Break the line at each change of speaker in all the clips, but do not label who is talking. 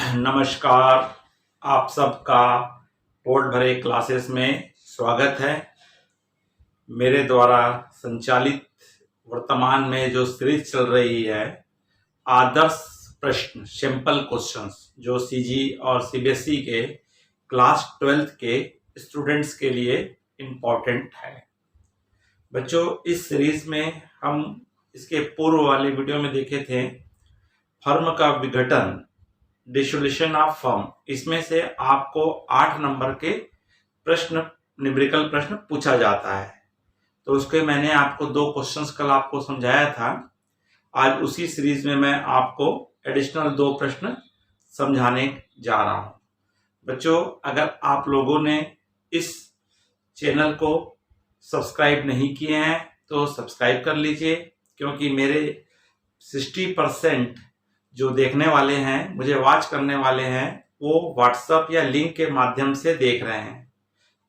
नमस्कार। आप सबका पोर्ट भरे क्लासेस में स्वागत है। मेरे द्वारा संचालित वर्तमान में जो सीरीज चल रही है आदर्श प्रश्न सिंपल क्वेश्चंस, जो सीजी और सीबीएसई के क्लास 12th के स्टूडेंट्स के लिए इम्पोर्टेंट है। बच्चों, इस सीरीज में हम इसके पूर्व वाले वीडियो में देखे थे फर्म का विघटन, डिसोल्यूशन ऑफ फर्म। इसमें से आपको 8 नंबर के प्रश्न, न्यूमेरिकल प्रश्न पूछा जाता है। तो उसके मैंने आपको 2 क्वेश्चंस कल आपको समझाया था। आज उसी सीरीज में मैं आपको एडिशनल 2 प्रश्न समझाने जा रहा हूं। बच्चों, अगर आप लोगों ने इस चैनल को सब्सक्राइब नहीं किए हैं तो सब्सक्राइब कर लीजिए, क्योंकि मेरे 60% जो देखने वाले हैं, मुझे वॉच करने वाले हैं, वो व्हाट्सएप या लिंक के माध्यम से देख रहे हैं।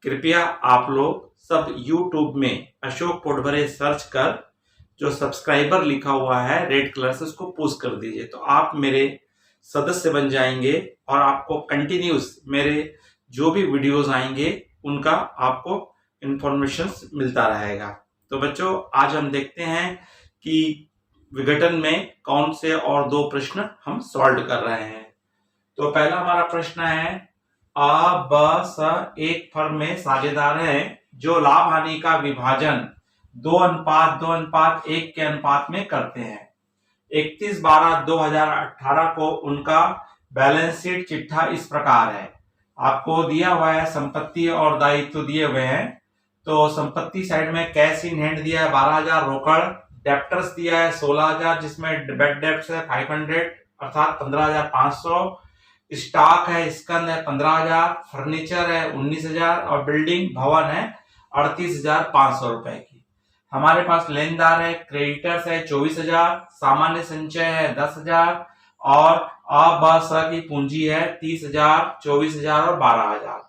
कृपया आप लोग सब यूट्यूब में अशोक पोटभरे सर्च कर जो सब्सक्राइबर लिखा हुआ है रेड कलर से, उसको पुश कर दीजिए। तो आप मेरे सदस्य बन जाएंगे और आपको कंटिन्यूस मेरे जो भी वीडियोस आएंगे उनका आपको इंफॉर्मेशन मिलता रहेगा। तो बच्चों, आज हम देखते हैं कि विघटन में कौन से और 2 प्रश्न हम सॉल्व कर रहे हैं। तो पहला हमारा प्रश्न है, अ ब स एक फर्म में साझेदार है जो लाभ हानि का विभाजन 2:2:1 के अनुपात में करते हैं। 31/12/2018 को उनका बैलेंस शीट चिट्ठा इस प्रकार है। आपको दिया हुआ है संपत्ति और दायित्व दिए हुए हैं। तो संपत्ति साइड में कैश इन हैंड दिया है 12,000, रोकड़। डेप्टर्स दिया है 16,000, जिसमें बेड डेप्ट्स है 500 अर्थात 15,500। स्टॉक है, स्कंद है 15,000, फर्नीचर है 19,000 और बिल्डिंग भवन है 38,500 रुपए की। हमारे पास लेनदार है, क्रेडिटर्स है 24,000, सामान्य संचय है 10,000 और अ ब स की पूंजी है 30,000, 24,000 और 12,000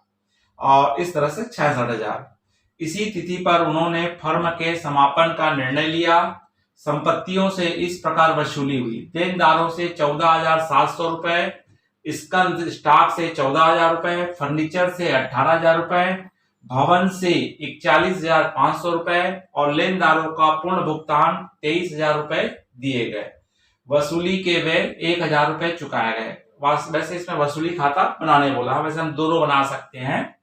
और इस तरह से 66,000। इसी तिथि पर उन्होंने फर्म के समापन का निर्णय लिया। संपत्तियों से इस प्रकार वसूली हुई। देनदारों से 14,700 रुपए, स्कंद स्टॉक से 14,000 रुपए, फर्नीचर से 18,000 रुपए, भवन से 41,500 रुपए और लेनदारों का पूर्ण भुगतान 23,000 रुपए दिए गए। वसूली के वे 1,000 रुपए चुकाए गए। वैसे इसमें वसूली खाता बनाने बोला है, वैसे हम दोनों बना सकते हैं।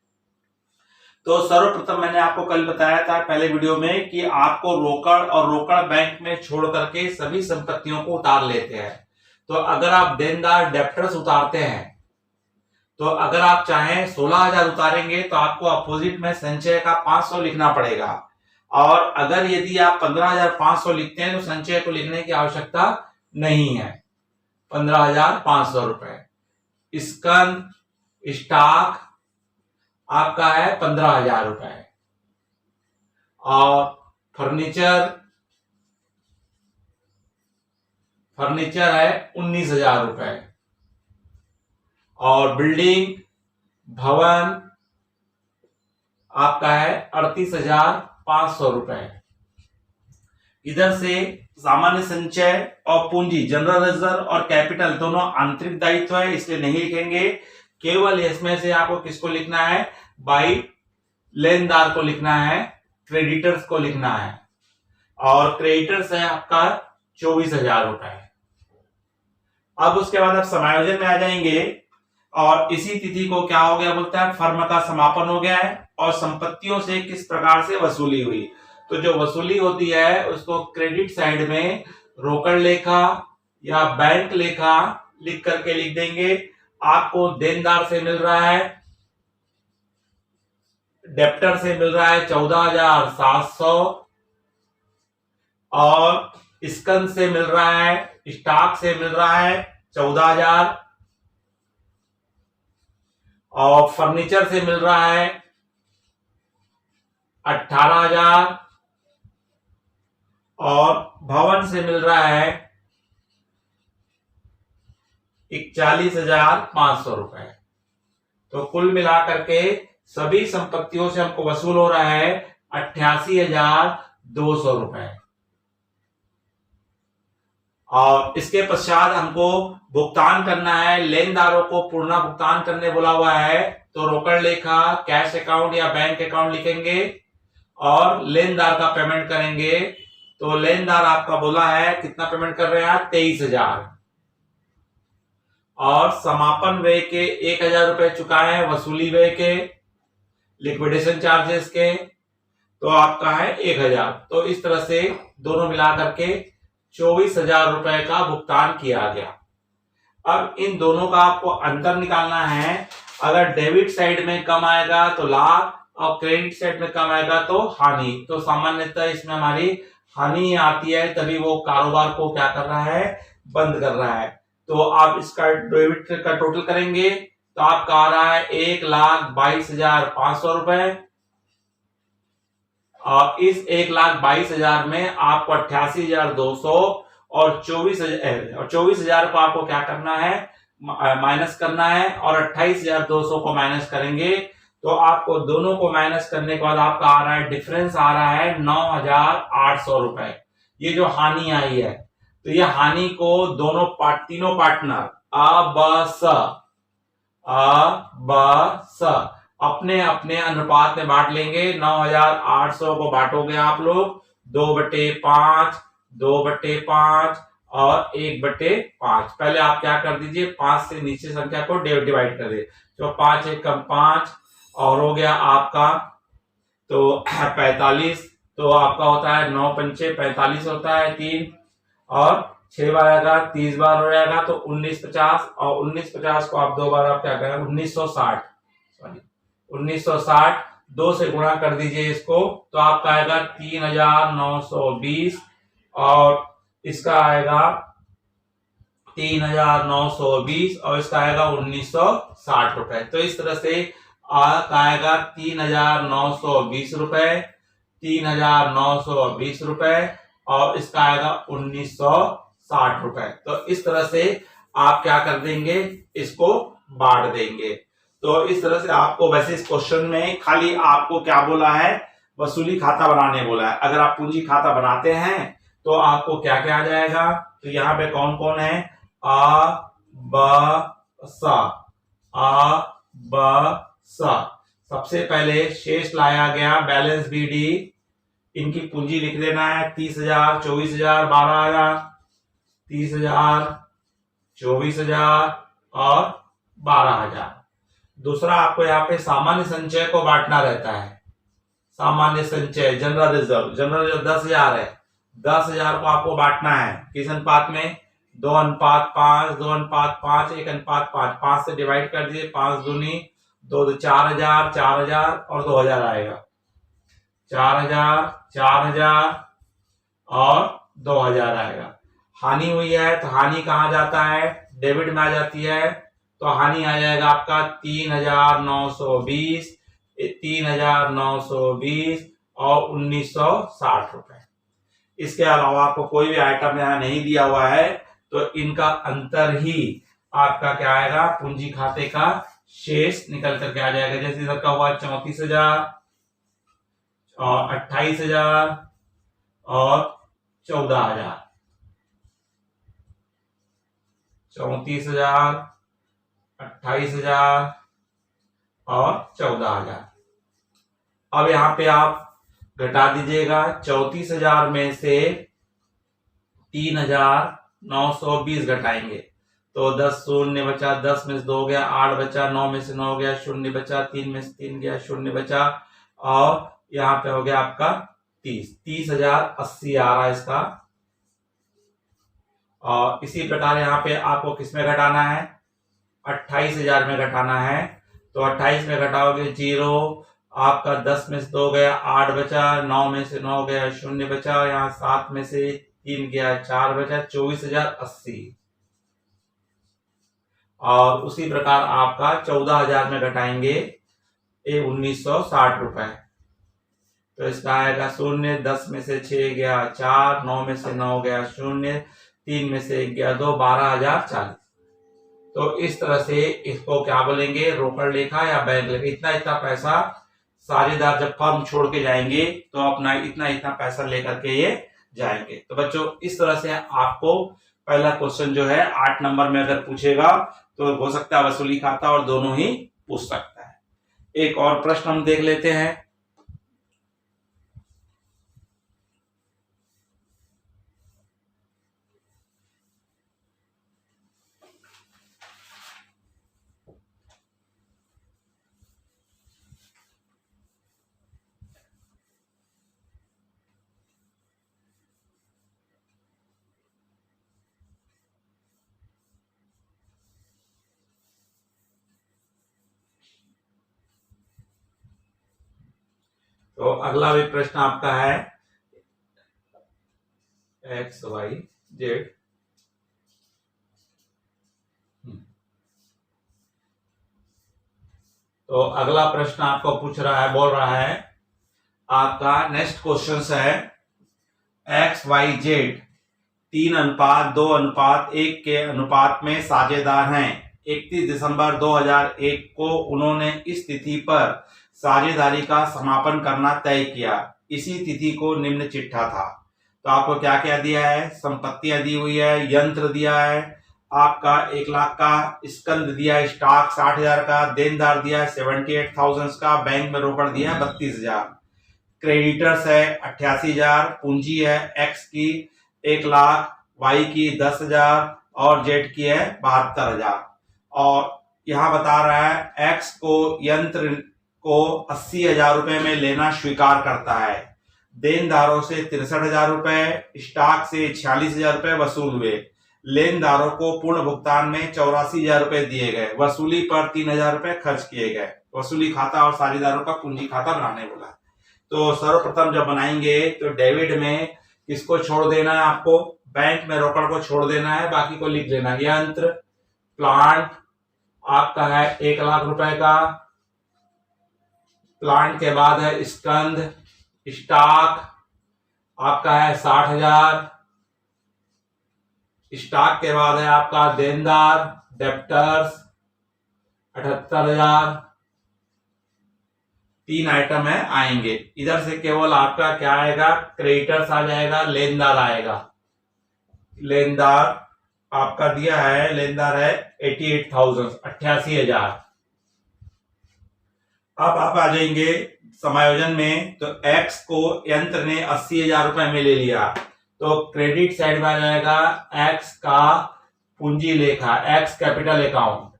तो सर्वप्रथम मैंने आपको कल बताया था पहले वीडियो में कि आपको रोकड़ और रोकड़ बैंक में छोड़ करके सभी संपत्तियों को उतार लेते हैं। तो अगर आप देनदार डेप्टर्स उतारते हैं, तो अगर आप चाहें 16,000 उतारेंगे तो आपको अपोजिट में संचय का 500 लिखना पड़ेगा। और अगर यदि आप 15,500 लिखते हैं तो संचय को लिखने की आवश्यकता नहीं है। 15,500 रुपए। स्कंद स्टॉक आपका है 15,000 रुपए और फर्नीचर है 19,000 रुपए और बिल्डिंग भवन आपका है 38,500 रुपए। इधर से सामान्य संचय और पूंजी, जनरल रिजर्व और कैपिटल दोनों आंतरिक दायित्व है, इसलिए नहीं लिखेंगे। केवल इसमें से आपको किसको लिखना है, बाई लेनदार को लिखना है, क्रेडिटर्स को लिखना है। और क्रेडिटर्स है आपका 24,000 रुपए। अब उसके बाद आप समायोजन में आ जाएंगे और इसी तिथि को क्या हो गया बोलता है, फर्म का समापन हो गया है और संपत्तियों से किस प्रकार से वसूली हुई। तो जो वसूली होती है उसको क्रेडिट साइड में रोकड़ लेखा या बैंक लेखा लिख करके लिख देंगे। आपको देनदार से मिल रहा है, डेप्टर से मिल रहा है 14,700 और स्कंद से मिल रहा है, स्टॉक से मिल रहा है 14,000 और फर्नीचर से मिल रहा है 18,000 और भवन से मिल रहा है 41,500 रुपए। तो कुल मिलाकर के सभी संपत्तियों से हमको वसूल हो रहा है 88,200 रुपए। और इसके पश्चात हमको भुगतान करना है, लेनदारों को पूर्ण भुगतान करने बोला हुआ है, तो रोकड़ लेखा, कैश अकाउंट या बैंक अकाउंट लिखेंगे और लेनदार का पेमेंट करेंगे। तो लेनदार आपका बोला है कितना पेमेंट कर रहे हैं, 23,000, और समापन व्यय के 1,000 रुपए चुकाए हैं, वसूली व्यय के, लिक्विडेशन चार्जेस के, तो आपका है 1,000। तो इस तरह से दोनों मिलाकर के 24,000 रुपए का भुगतान किया गया। अब इन दोनों का आपको अंतर निकालना है। अगर डेबिट साइड में कम आएगा तो लाभ और क्रेडिट साइड में कम आएगा तो हानि। तो सामान्यतः इसमें हमारी हानि आती है, तभी वो कारोबार को क्या कर रहा है, बंद कर रहा है। तो आप इसका डेबिट का टोटल करेंगे तो आपका आ रहा है 1,22,500 रुपए, और इस 1,22,000 में आपको 88,200 और 24,000 को आपको क्या करना है, माइनस करना है, और 28,200 को माइनस करेंगे तो आपको दोनों को माइनस करने के बाद आपका आ रहा है, डिफरेंस आ रहा है 9,800 रुपए। ये जो हानि आई है, तो ये हानि को तीनों पार्टनर अपने अपने अनुपात में बांट लेंगे। 9,800 को बांटोगे आप लोग 2/5, 2/5 और 1/5। पहले आप क्या कर दीजिए, 5 से नीचे संख्या को डिवाइड कर दीजिए, तो 5 एक कम 5, और हो गया आपका तो 45। तो आपका होता है 9 पंचे 45 होता है 3, और 6 बार आएगा 30 बार हो जाएगा तो 1950, और 1950 को आप 2 बार आप क्या करेंगे, 1960, सॉरी 1960 2 से गुणा कर दीजिए इसको, तो आपका आएगा 3,920, और इसका आएगा 3,920, और इसका आएगा 1,960 रुपए। तो इस तरह से आएगा 3,920 रुपए, 3,920 रुपए, और इसका आएगा 1,960 रुपए। तो इस तरह से आप क्या कर देंगे, इसको बांट देंगे। तो इस तरह से आपको वैसे इस क्वेश्चन में खाली आपको क्या बोला है, वसूली खाता बनाने बोला है। अगर आप पूंजी खाता बनाते हैं तो आपको क्या क्या आ जाएगा, तो यहाँ पे कौन कौन है, सबसे पहले शेष लाया गया, बैलेंस बीडी, इनकी पूंजी लिख देना है 30,000, 24,000, 12,000, 30,000, 24,000 और 12,000। दूसरा आपको यहाँ पे सामान्य संचय को बांटना रहता है। सामान्य संचय, जनरल रिजर्व 10,000 है, 10,000 को आपको बांटना है किस अनुपात में, 2:5, 2:5, 1:5, 5 से डिवाइड कर दीजिए, 5 दूनी 2, 4,000, 4,000 और 2,000 आएगा, 4,000, 4,000 और 2,000 आएगा। हानि हुई है तो हानि कहाँ जाता है, डेबिट में आ जाती है, तो हानि आ जाएगा आपका 3,920, 3,920 और 1,960 रुपए। इसके अलावा आपको कोई भी आइटम यहाँ नहीं दिया हुआ है, तो इनका अंतर ही आपका क्या आएगा, पूंजी खाते का शेष निकल करके आ जाएगा। जैसे इधर का हुआ 34,000 और 28,000 और 14,000, 34,000, 28,000 और 14,000। अब यहाँ पे आप घटा दीजिएगा, 34,000 में से 3,920 घटाएंगे तो 10 शून्य बचा, 10 में से 2 गया, 8 बचा, 9 में से 9 गया, शून्य बचा, 3 में से 3 गया, शून्य बचा, और यहाँ पे हो गया आपका 30,080 आ रहा है इसका। और इसी प्रकार यहाँ पे आपको किसमें घटाना है, 28,000 में घटाना है, तो 28 में घटाओगे 0, आपका 10 में से 2 गया, 8 बचा, 9 में से 9 गया, शून्य बचा, यहाँ 7 में से 3 गया, 4 बचा, 24,080। और उसी प्रकार आपका 14,000 में घटाएंगे 1,960 रुपए, तो इसका आएगा 0, 10 में से 6 गया 4, 9 में से 9 गया 0, 3 में से 1 गया 2, 12,040। तो इस तरह से इसको क्या बोलेंगे, रोकड़ लेखा या बैंक लेखा। इतना इतना पैसा साझेदार जब फर्म छोड़ के जाएंगे तो अपना इतना इतना पैसा लेकर के ये जाएंगे। तो बच्चों इस तरह से आपको पहला क्वेश्चन जो है 8 नंबर में अगर पूछेगा तो हो सकता है वसूली खाता और दोनों ही पूछ सकता है। एक और प्रश्न हम देख लेते हैं। तो अगला भी प्रश्न आपका है एक्स वाई जेड। तो अगला प्रश्न आपको पूछ रहा है, बोल रहा है आपका नेक्स्ट क्वेश्चन है एक्स वाई जेड 3:2:1 के अनुपात में साझेदार हैं। 31 दिसंबर 2001 को उन्होंने इस तिथि पर साझेदारी का समापन करना तय किया। इसी तिथि को निम्न चिट्ठा था। तो आपको क्या क्या दिया है, संपत्तियां दी हुई है, यंत्र दिया है, आपका 1 लाख का स्कंद दिया है, स्टॉक 60,000 का, देनदार दिया है 78,000 का, बैंक में रोकड़ दिया है 32,000, क्रेडिटर्स है 88,000, पूंजी है एक्स की 1 लाख, वाई की 10,000 और जेड की है 72,000। और यहाँ बता रहा है एक्स को यंत्र को 80,000 रुपए में लेना स्वीकार करता है। देनदारों से 63,000 रुपए, स्टॉक से 46,000 रुपए वसूल हुए। लेनदारों को पूर्ण भुगतान में 84,000 रुपए दिए गए। वसूली पर 3,000 रुपए खर्च किए गए। वसूली खाता और साझेदारों का पूंजी खाता बनाने बोला। तो सर्वप्रथम जब बनाएंगे तो डेबिट में किसको छोड़ देना है, आपको बैंक में रोकड़ को छोड़ देना है, बाकी को लिख लेना है। यंत्र प्लांट आपका है 1 लाख रुपए का, प्लांट के बाद है स्कंद, स्टॉक आपका है 60,000, स्टॉक के बाद है आपका देनदार डेप्टर्स 78,000। 3 आइटम है आएंगे। इधर से केवल आपका क्या आएगा, क्रेडिटर्स आ जाएगा, लेनदार आएगा। लेनदार आपका दिया है, लेनदार है 88,000 88,000। अब आप आ जाएंगे समायोजन में। तो एक्स को यंत्र ने 80,000 रुपए में ले लिया, तो क्रेडिट साइड में आ जाएगा एक्स का पूंजी लेखा, एक्स कैपिटल अकाउंट,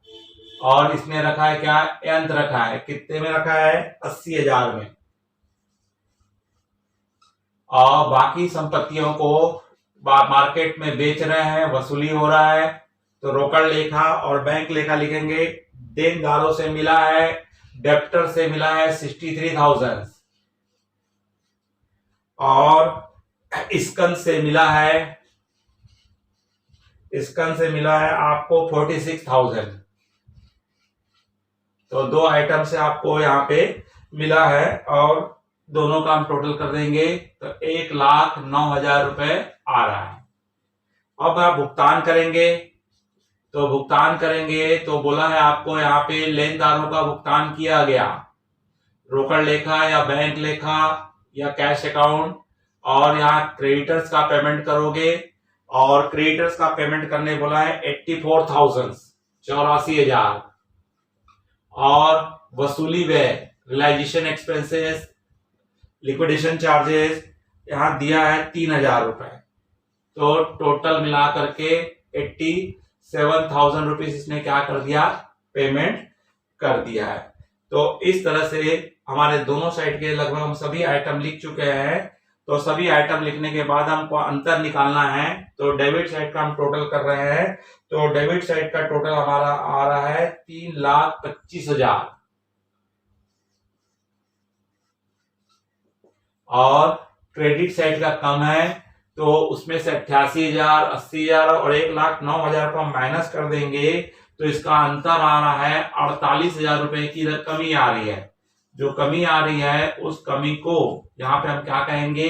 और इसने रखा है क्या, यंत्र रखा है। कितने में रखा है, 80,000 में। और बाकी संपत्तियों को मार्केट में बेच रहे हैं, वसूली हो रहा है, तो रोकड़ लेखा और बैंक लेखा लिखेंगे। देनदारों से मिला है, डेप्टर से मिला है 63,000, और स्कंद से मिला है, स्कंद से मिला है आपको 46,000। तो 2 आइटम से आपको यहाँ पे मिला है, और दोनों का हम टोटल कर देंगे तो 1,09,000 रुपए आ रहा है। अब आप भुगतान करेंगे, तो भुगतान करेंगे तो बोला है आपको यहाँ पे लेनदारों का भुगतान किया गया, रोकड़ लेखा या बैंक लेखा या कैश अकाउंट, और यहाँ क्रेडिटर्स का पेमेंट करोगे, और क्रेडिटर्स का पेमेंट करने बोला है 84,000 84,000, और वसूली व्यय रियलाइजेशन एक्सपेंसेस लिक्विडेशन चार्जेस यहाँ दिया है 3,000 रुपए। तो टोटल मिला करके 87,000 रुपीज इसने क्या कर दिया, पेमेंट कर दिया है। तो इस तरह से हमारे दोनों साइड के लगभग हम सभी आइटम लिख चुके हैं। तो सभी आइटम लिखने के बाद हमको अंतर निकालना है। तो डेबिट साइड का हम टोटल कर रहे हैं। तो डेबिट साइड का टोटल हमारा आ रहा है 3,25,000, और क्रेडिट साइड का कम है, तो उसमें से 88,000, 80,000 और 1,09,000 को हम माइनस कर देंगे, तो इसका अंतर आ रहा है 48,000 रुपए की कमी आ रही है। जो कमी आ रही है उस कमी को यहाँ पे हम क्या कहेंगे,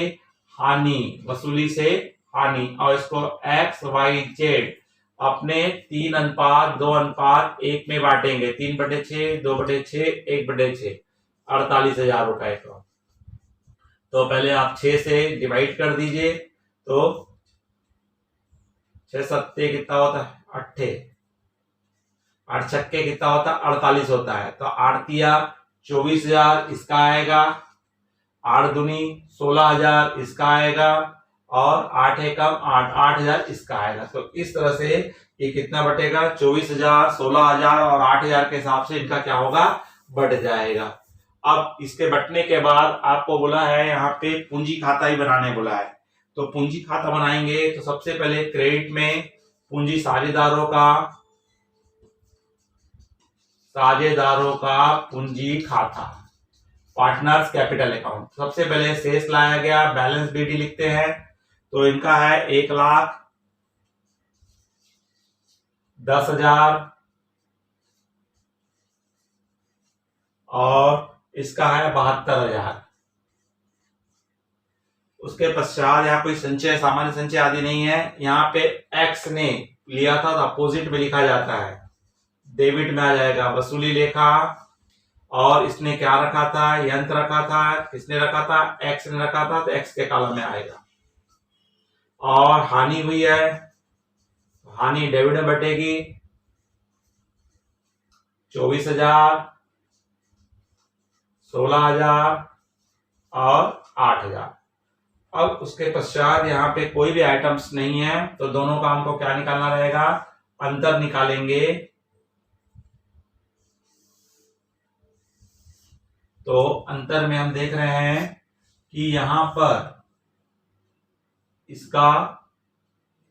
हानि, वसूली से हानि। और इसको एक्स वाई जेड अपने 3:2:1 में बांटेंगे। 3/6, 2/6, 1/6, 48,000 रुपए को। तो पहले आप 6 से डिवाइड कर दीजिए, तो 6 सत्ते कितना होता है? 8, 8 छक्के कितना होता है? 48 होता है। तो 8 तिया 24,000 इसका आएगा, 8 दूनी 16,000 इसका आएगा, और 8 एकम 8, 8,000 इसका आएगा। तो इस तरह से ये कितना बटेगा? 24,000, 16,000 और 8,000 के हिसाब से इनका क्या होगा? बढ़ जाएगा। अब इसके बटने के बाद आपको बोला है यहाँ पे पूंजी खाता ही बनाने बोला है। तो पूंजी खाता बनाएंगे तो सबसे पहले क्रेडिट में पूंजी साझेदारों का पूंजी खाता, पार्टनर्स कैपिटल अकाउंट। सबसे पहले शेष लाया गया, बैलेंस बीटी लिखते हैं। तो इनका है 1,10,000 और इसका है 72,000। उसके पश्चात यहाँ कोई संचय, सामान्य संचय आदि नहीं है। यहाँ पे एक्स ने लिया था तो अपोजिट में लिखा जाता है, डेबिट में आ जाएगा। वसूली लेखा, और इसने क्या रखा था? यंत्र रखा था। किसने रखा था? एक्स ने रखा था, तो एक्स के कॉलम में आएगा। और हानि हुई है, हानि डेबिट में बटेगी 24,000, 16,000 और 8,000। अब उसके पश्चात यहाँ पे कोई भी आइटम्स नहीं है, तो दोनों का हमको क्या निकालना रहेगा? अंतर निकालेंगे। तो अंतर में हम देख रहे हैं कि यहां पर इसका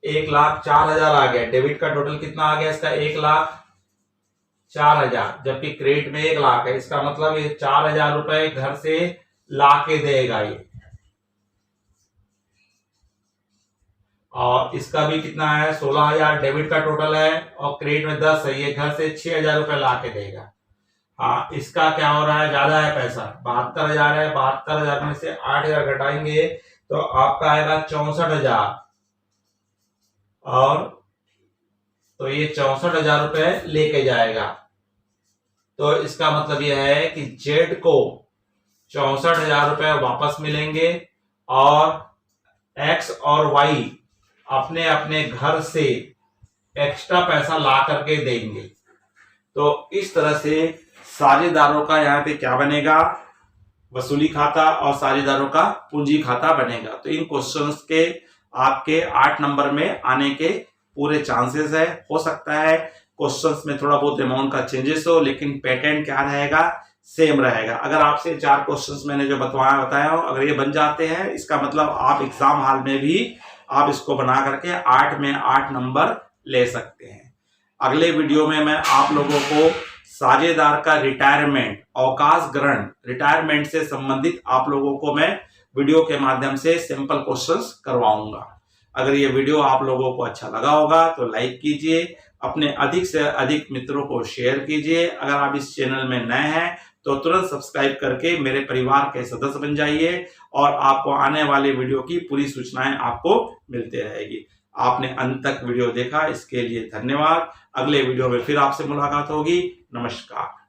1,04,000 आ गया। डेबिट का टोटल कितना आ गया? इसका 1,04,000, जबकि क्रेडिट में 1,00,000 है। इसका मतलब ये 4,000 रुपए घर से ला के देगा ये। और इसका भी कितना है? 16,000 डेबिट का टोटल है, और क्रेडिट में 10 है। ये घर से 6,000 रुपए ला के देगा। हाँ, इसका क्या हो रहा है? ज्यादा है पैसा, 72,000 है। 72,000 में से 8,000 घटाएंगे तो आपका आएगा 64,000, और तो ये 64,000 रुपए लेके जाएगा। तो इसका मतलब यह है कि जेड को 64,000 रुपए वापस मिलेंगे, और एक्स और वाई अपने अपने घर से एक्स्ट्रा पैसा ला करके देंगे। तो इस तरह से साझेदारों का यहाँ पे क्या बनेगा? वसूली खाता और साझेदारों का पूंजी खाता बनेगा। तो इन क्वेश्चंस के आपके 8 नंबर में आने के पूरे चांसेस है। हो सकता है क्वेश्चंस में थोड़ा बहुत अमाउंट का चेंजेस हो, लेकिन पैटर्न क्या रहेगा? सेम रहेगा। अगर आपसे 4 क्वेश्चंस मैंने जो बताया हो, अगर ये बन जाते हैं, इसका मतलब आप एग्जाम हॉल में भी आप इसको बना करके 8 में 8 नंबर ले सकते हैं। अगले वीडियो में मैं आप लोगों को साझेदार का रिटायरमेंट, अवकाश ग्रहण, रिटायरमेंट से संबंधित आप लोगों को मैं वीडियो के माध्यम से सिंपल क्वेश्चंस करवाऊंगा। अगर ये वीडियो आप लोगों को अच्छा लगा होगा तो लाइक कीजिए, अपने अधिक से अधिक मित्रों को शेयर कीजिए। अगर आप इस चैनल में नए हैं तो तुरंत सब्सक्राइब करके मेरे परिवार के सदस्य बन जाइए, और आपको आने वाले वीडियो की पूरी सूचनाएं आपको मिलते रहेगी। आपने अंत तक वीडियो देखा, इसके लिए धन्यवाद। अगले वीडियो में फिर आपसे मुलाकात होगी। नमस्कार।